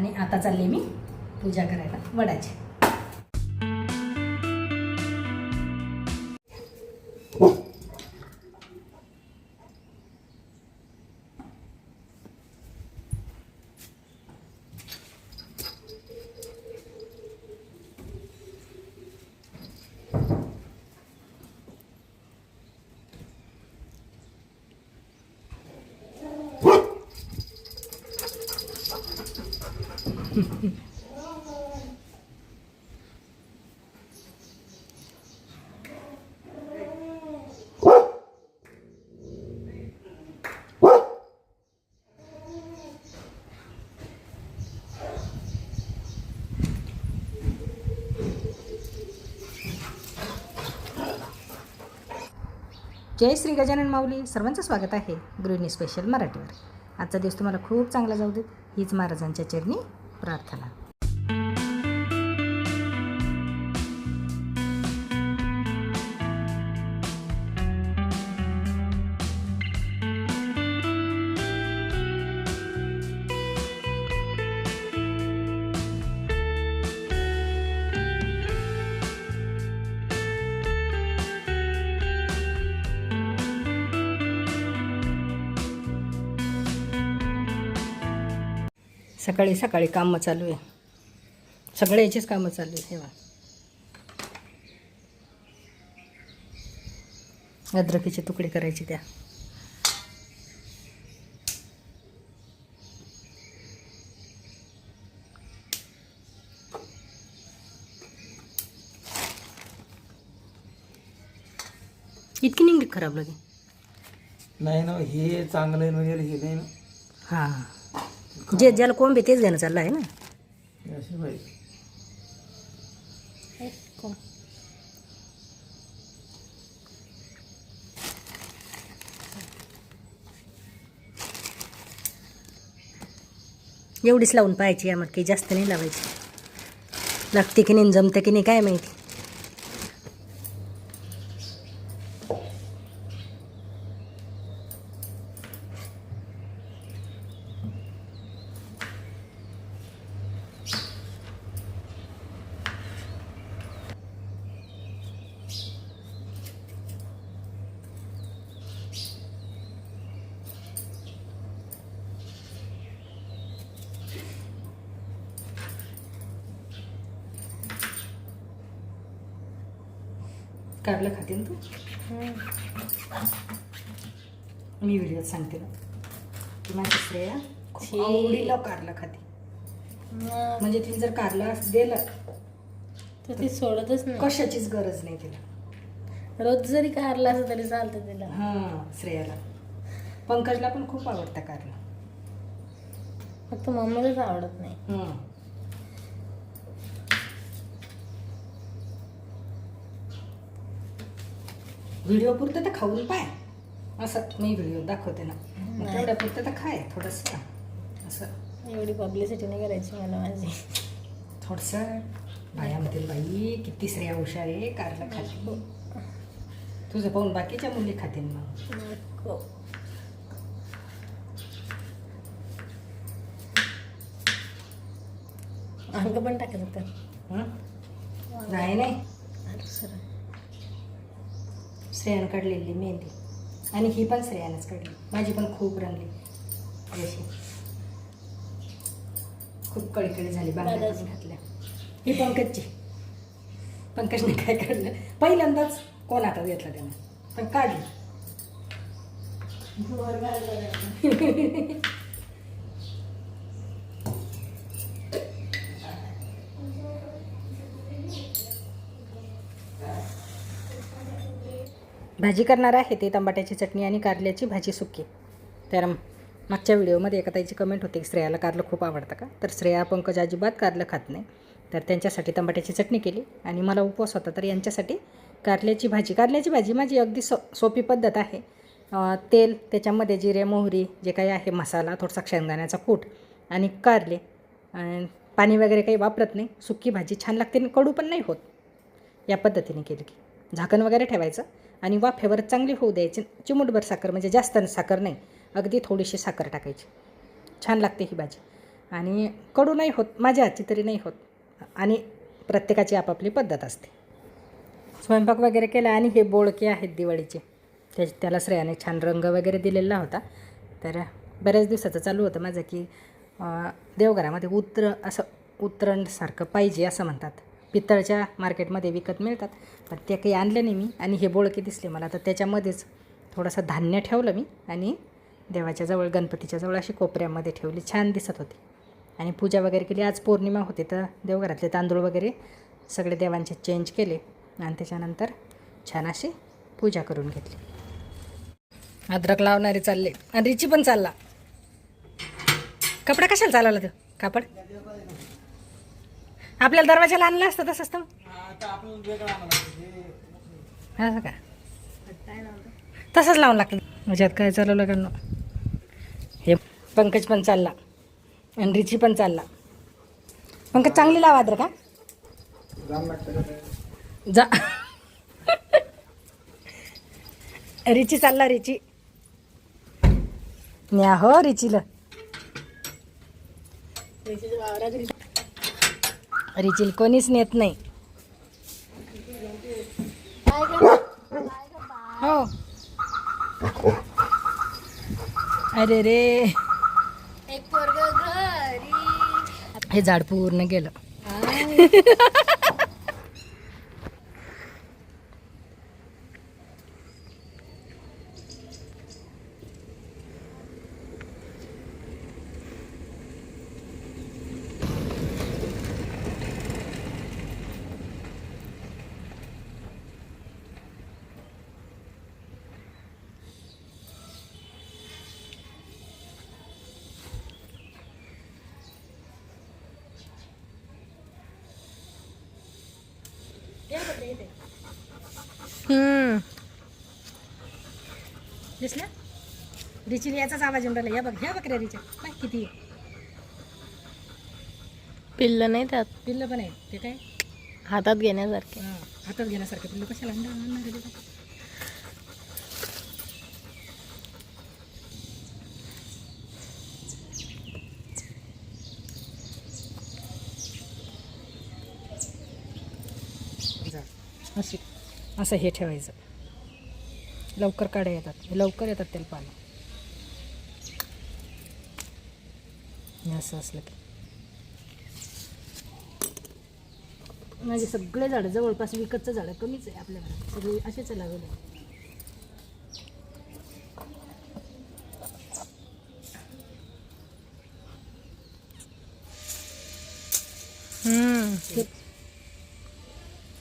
आणि आता चालले मी पूजा करायला वडाची. जय श्री गजानन माऊली. सर्वांचं स्वागत आहे गृहिणी स्पेशल मराठीवर. आजचा दिवस तुम्हाला खूप चांगला जाऊ देत हीच महाराजांच्या चरणी प्रार्थना. सकाळी सकाळी कामं चालू आहे, सगळ्याचीच कामं चालू आहे. तेव्हा अद्रकीचे तुकडे करायचे त्या. इतकी निघली खराब लगे नाही ना, हे चांगलं आहे वगैरे हे नाही ना. हां, जे ज्याला कोंबे तेच देणं चाललं आहे ना. असे पाहिजे. एवढीच लावून पाहायची आम्हाला, काही जास्त नाही लावायची. लागते की नाही जमतं की नाही काय माहिती. कारलं खाते ना तू? मी व्हिडिओत सांगते ना की माझी श्रेया खूप आवडीला कारलं खाते. म्हणजे तिने जर कारलं दिलं तर ती सोडतच नाही. कशाचीच गरज नाही तिला. रोज जरी कारला असं तरी चालतं तिला. हां, श्रेयाला. पंकजला पण खूप आवडतं कारलं, फक्त मम्मीलाच आवडत नाही. व्हिडिओ पुरतं तर खाऊन पाय, असं मी व्हिडिओ दाखवते ना, मग तेवढ्या पुरतं तर खाय थोडंसं. असं एवढी पब्लिसिटी नाही करायची मला माझी. थोडंसं बाया म्हणतील बाई किती श्रेया हुशार आहे, कारलं खाते. तुझं पाहून बाकीच्या मुली खातील मग. नको. अंग पण टाकत होतं. नाही नाही, सर श्रेयानं काढलेली मेहंदी, आणि ही पण श्रेयानंच काढली. माझी पण खूप रंगली, अशी खूप कळीकळी झाली. बांगड्या पण घातल्या. ही पंकजची. पंकजने काय काढलं पहिल्यांदाच, कोण आता घेतला त्यानं, पण काढली. भाजी करणार आहे ते टमाट्याची चटणी आणि कारल्याची भाजी सुकी. तर मागच्या व्हिडिओमध्ये एका ताईची कमेंट होती की श्रेयाला कारलं खूप आवडतं का, तर श्रेया पंकज अजिबात कारलं खात नाही. तर त्यांच्यासाठी टमाट्याची चटणी केली, आणि मला उपवास होता तर यांच्यासाठी कारल्याची भाजी. कारल्याची भाजी माझी अगदी सोपी पद्धत आहे. तेल, त्याच्यामध्ये जिरे मोहरी जे काही आहे मसाला, थोडासा शेंगदाण्याचा कूट आणि कारले. पाणी वगैरे काही वापरत नाही. सुकी भाजी छान लागते आणि कडू पण नाही होत. या पद्धतीने केली की झाकण वगैरे ठेवायचं आणि वाफेवर चांगली होऊ द्यायची. चिमूटभर साखर, म्हणजे जास्त साखर नाही, अगदी थोडीशी साखर टाकायची. छान लागते ही भाजी. आणि कडू नाही होत, माझ्या हातची तरी नाही होत. आणि प्रत्येकाची आपापली पद्धत असते. स्वयंपाक वगैरे केला आणि हे बोळके आहेत दिवाळीचे, त्याला श्रेयाने छान रंग वगैरे दिलेला होता. तर बऱ्याच दिवसाचं चालू होतं माझं की देवघरामध्ये असं उतरणसारखं पाहिजे असं म्हणतात. पितळच्या मार्केटमध्ये विकत मिळतात, पण ते काही आणले नाही मी. आणि हे बोळके दिसले मला, तर त्याच्यामध्येच थोडंसं धान्य ठेवलं मी आणि देवाच्या जवळ, गणपतीच्या जवळ अशी कोपऱ्यामध्ये ठेवली. छान दिसत होती. आणि पूजा वगैरे केली. आज पौर्णिमा होती, तर देवघरातले तांदूळ वगैरे सगळे देवांचे चेंज केले आणि त्याच्यानंतर छान अशी पूजा करून घेतली. अद्रक लावणारे चालले आणि रिची पण चालला. कपडा कशाला चालवला तो कापड? आपल्याला दरवाजाला आणलं असतं तसंच तर. असं का? तसंच लावून लागतं. म्हणजे काय चालवलं का? हे पंकज पण चालला आणि रिची पण चालला. पंकज चांगली लावा अद्रक का जा. रिची चालला, रिची न्या हो रिचीला. रिचील कोणीच नेत नाही हो. अरे रे, एक पोरग घरी. हे झाड पूर्ण गेलं. दिसलं? रिचील याचाच आवाज येऊन राहिला. या बघ, ह्या बघ रे रिचील काय किती पिल्ल नाही त्यात, पिल्लं पण आहे. ते काय हातात घेण्यासारखे. हातात घेण्यासारखे पिल्लं कशाला आणणार रे बाबा? असं हे ठेवायचं. लवकर काढे येतात, लवकर येतात त्याला पाणी. असं असलं की माझे सगळे झाडं जवळपास विकतचं झाडं कमीच आहे आपल्या घरात. सगळे असेच लावले.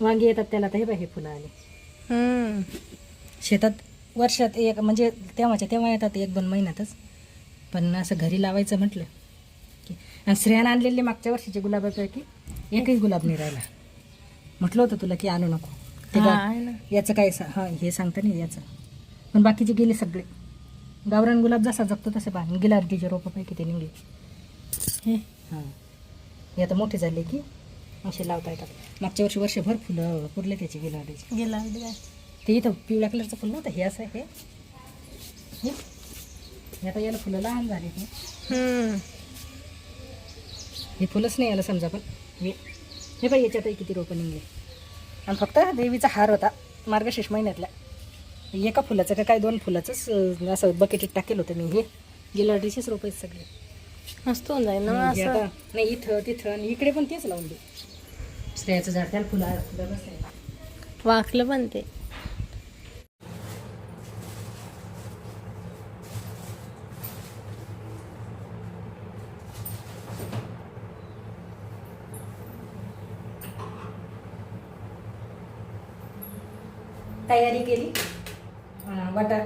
वांगी येतात त्याला, तर हे बाई हे फुलं आले. शेतात वर्षात एक, म्हणजे तेव्हा येतात 1-2 महिन्यातच. पण असं घरी लावायचं म्हटलं की, आणि श्रेयानं आणलेले मागच्या वर्षीचे गुलाबापैकी एकही गुलाब नाही राहिला. म्हटलं होतं तुला की आणू नको ते याचं काय हे सांगता नाही याचं. पण बाकीचे गेले सगळे. गावरान गुलाब जसा जगतो तसे पहा. गिलार्डीचे रोपापैकी ते निघले. हे हे आता मोठे झाले की असे लावता येतात. मागच्या वर्षी वर्षभर फुलं पुरले त्याचे गिलार्डीचे. गिलार्डी ते इथं पिवळ्या कलरचं फुल नव्हतं, हे असं हे आता याला फुलं लहान झाले. हे फुलंच नाही याला समजा. पण हे बाई याच्यातही किती रोपं निघले. आणि फक्त देवीचा हार होता मार्गशीर्ष महिन्यातला. एका फुलाचं का काय 2 फुलाचंच असं बकेटीत टाकेल होतं मी. हे गिलार्डीचेच रोपं आहेत सगळे. मस्त होऊन जाईल ना हे असं. आता नाही, इथं तिथं आणि इकडे पण तेच लावून दे. श्रेयाचं झाड त्याला फुलं नसते. वाकलं पण ते. तयारी केली.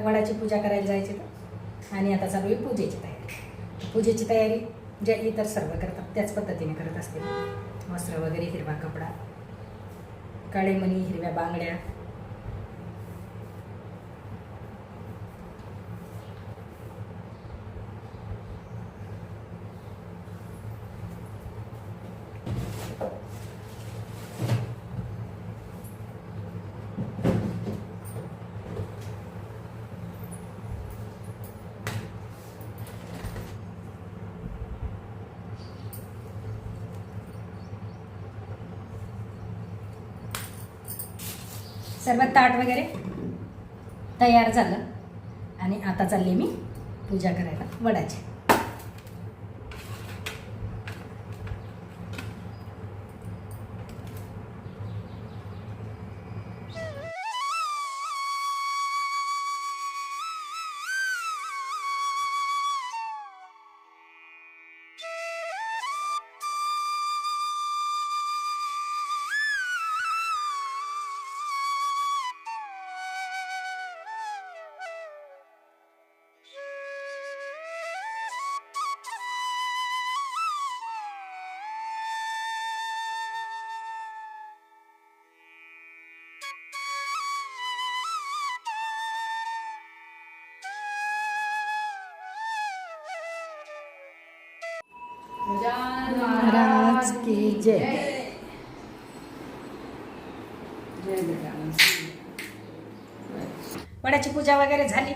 वडाची पूजा करायला जायची तर. आणि आता चालू आहे पूजेची तयारी. पूजेची तयारी ज्या इतर सर्व करतात त्याच पद्धतीने करत असते. वस्त्र वगैरे, हिरवा कपडा, काळे मणी, हिरव्या बांगड्या. सर्व ताट वगैरे तयार झालं आणि आता चालली मी पूजा करायला वडाची. महाराज की जय. वडाची पूजा वगैरे झाली.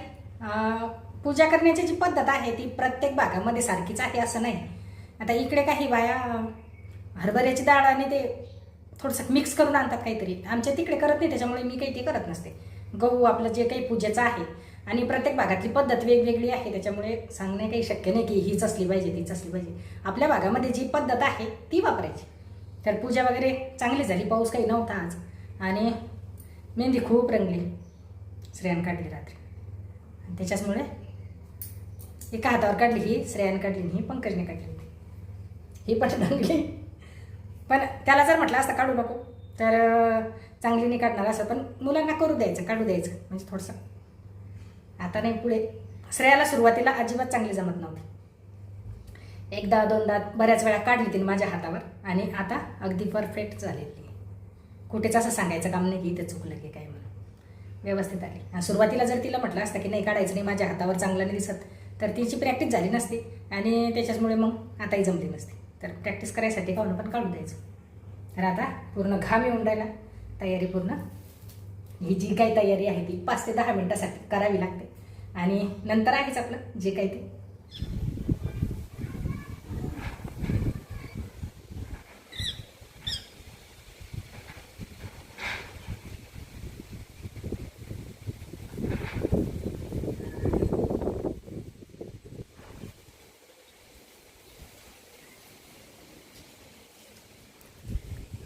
पूजा करण्याची जी पद्धत आहे ती प्रत्येक भागामध्ये सारखीच आहे असं नाही. आता इकडे काही बाया हरभऱ्याची डाळ आणि ते थोडंसं मिक्स करून आणतात काहीतरी. आमच्या तिकडे करत नाही, त्याच्यामुळे मी काही ते करत नसते. गहू आपलं जे काही पूजेचं आहे आणि प्रत्येक भागातली पद्धत वेगवेगळी आहे, त्याच्यामुळे सांगणे काही शक्य नाही की हीच असली पाहिजे तीच असली पाहिजे. आपल्या भागामध्ये जी पद्धत आहे ती वापरायची. तर पूजा वगैरे चांगली झाली. पाऊस काही नव्हता आज आणि मेहंदी खूप रंगली. श्रेयान काढली रात्री आणि त्याच्याचमुळे एका हातावर काढली ही श्रेयान काढली, ही पंकजने काढली होती. ही पण रंगली. पण त्याला जर म्हटलं असतं काढू नको तर चांगली नाही काढणार असं, पण मुलांना करू द्यायचं, काढू द्यायचं म्हणजे थोडंसं. आता नाही पुढे. श्रेयाला सुरुवातीला अजिबात चांगली जमत नव्हती. एकदा दोनदा बऱ्याच वेळा काढली तिने माझ्या हातावर आणि आता अगदी परफेक्ट झालेली. कुठेच असं सांगायचं काम नाही की इथं चुकलं की काय म्हणून, व्यवस्थित आली. आणि सुरुवातीला जर तिला म्हटलं असतं की नाही काढायचं नाही माझ्या हातावर चांगलं नाही दिसत तर तिची प्रॅक्टिस झाली नसती आणि त्याच्याचमुळे मग आताही जमली नसती. तर प्रॅक्टिस करायसाठी काढून पण काढून द्यायचं. तर आता पूर्ण घाम येऊन राहिला. तयारी पूर्ण. ही जी काही तयारी आहे ती 5 ते 10 मिनटासाठी करावी लागते आणि नंतर आहेच आपलं जे काही ते.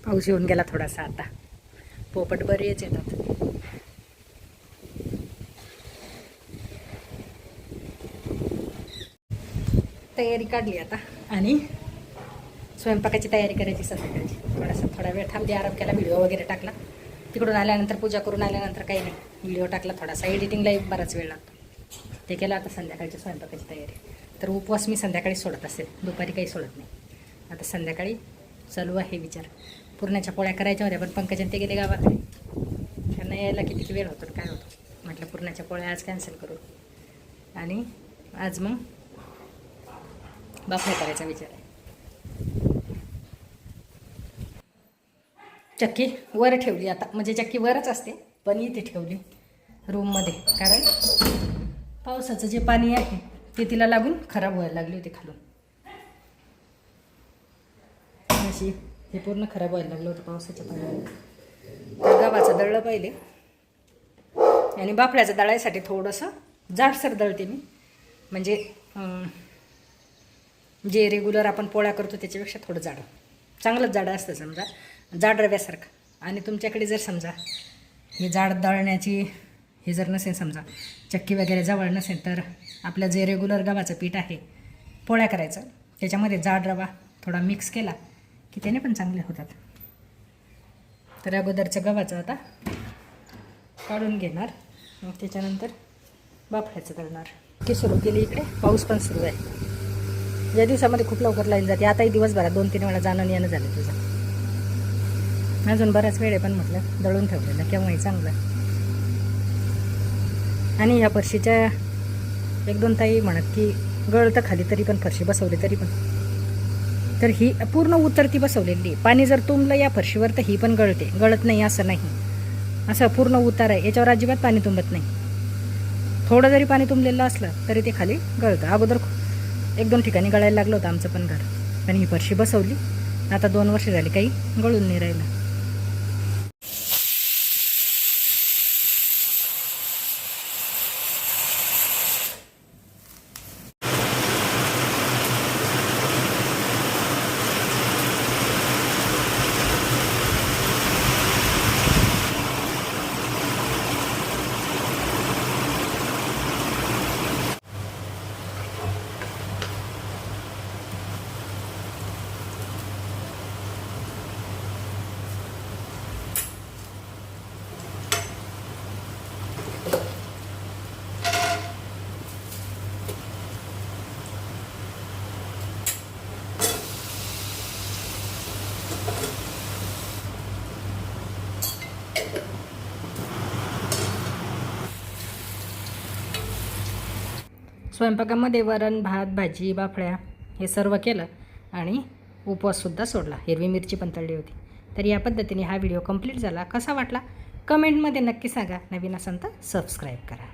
पाऊस येऊन गेला थोडासा. आता पोपट बरेच येतात. तयारी काढली आता आणि स्वयंपाकाची तयारी करायची संध्याकाळची. थोडा वेळ थांबली, आराम केला, व्हिडिओ वगैरे टाकला. तिकडून आल्यानंतर पूजा करून आल्यानंतर काही नाही, व्हिडिओ टाकला. थोडासा एडिटिंगलाही बराच वेळ लागतो. ते केलं. आता संध्याकाळची स्वयंपाकाची तयारी. तर उपवास मी संध्याकाळी सोडत असेल, दुपारी काही सोडत नाही. आता संध्याकाळी चालू आहे विचार. पुरणाच्या पोळ्या करायच्या होत्या पण पंकजन ते गेले गावाकडे. त्यांना यायला किती वेळ होतो काय होतो. म्हटलं पुरणाच्या पोळ्या आज कॅन्सल करू आणि आज मग बाफळे करायचा विचार आहे. चक्की वर ठेवली आता, म्हणजे चक्की वरच असते पण इथे ठेवली रूममध्ये, कारण पावसाचं जे पाणी आहे ते तिला लागून खराब व्हायला लागली होती खालून. अशी हे पूर्ण खराब व्हायला लागलं होतं पावसाच्या पाण्याने. गव्हाचं दळलं पहिले आणि बाफळ्याचं दळायसाठी थोडंसं जाडसर दळते मी. म्हणजे जे रेग्युलर आपण पोळ्या करतो त्याच्यापेक्षा थोडं जाडं, चांगलंच जाडं असतं समजा, जाड रव्यासारखं. आणि तुमच्याकडे जर समजा हे जाड दळण्याची हे जर नसेल, समजा चक्की वगैरे जवळ नसेल, तर आपलं जे रेग्युलर गव्हाचं पीठ आहे पोळ्या करायचं त्याच्यामध्ये जाड रवा थोडा मिक्स केला की त्याने पण चांगले होतात. तर अगोदरचं गव्हाचं आता काढून घेणार, मग त्याच्यानंतर बाफळ्याचं दळणार. की सुरू केली इकडे, पाऊस पण सुरू आहे. या दिवसामध्ये खूप लवकर लाईन जाते. आताही दिवसभरात 2-3 वेळा जाणं येणं झालं तुझं. अजून बराच वेळ आहे पण म्हटलं दळून ठेवलेलं केव्हाही चांगलं. आणि ह्या फरशीच्या 1-2 ताई म्हणत की गळतं खाली तरी पण फरशी बसवली तरी पण, तर ही पूर्ण उतरती बसवलेली. पाणी जर तुंबलं या फरशीवर तर ही पण गळते, गळत नाही असं नाही. असं पूर्ण उतार आहे, याच्यावर अजिबात पाणी तुंबत नाही. थोडं जरी पाणी तुंबलेलं असलं तरी ते खाली गळतं. अगोदर 1-2 ठिकाणी गळायला लागलं होतं आमचं पण घर, पण ही फरशी बसवली आता 2 वर्ष झाली काही गळून नाही राहिलं. स्वयंपाकामध्ये वरण भात भाजी बाफळ्या हे सर्व केलं आणि उपवाससुद्धा सोडला. हिरवी मिरची पण तळली होती. तर या पद्धतीने हा व्हिडिओ कंप्लीट झाला. कसा वाटला कमेंटमध्ये नक्की सांगा. नवीन असाल तर सबस्क्राईब करा.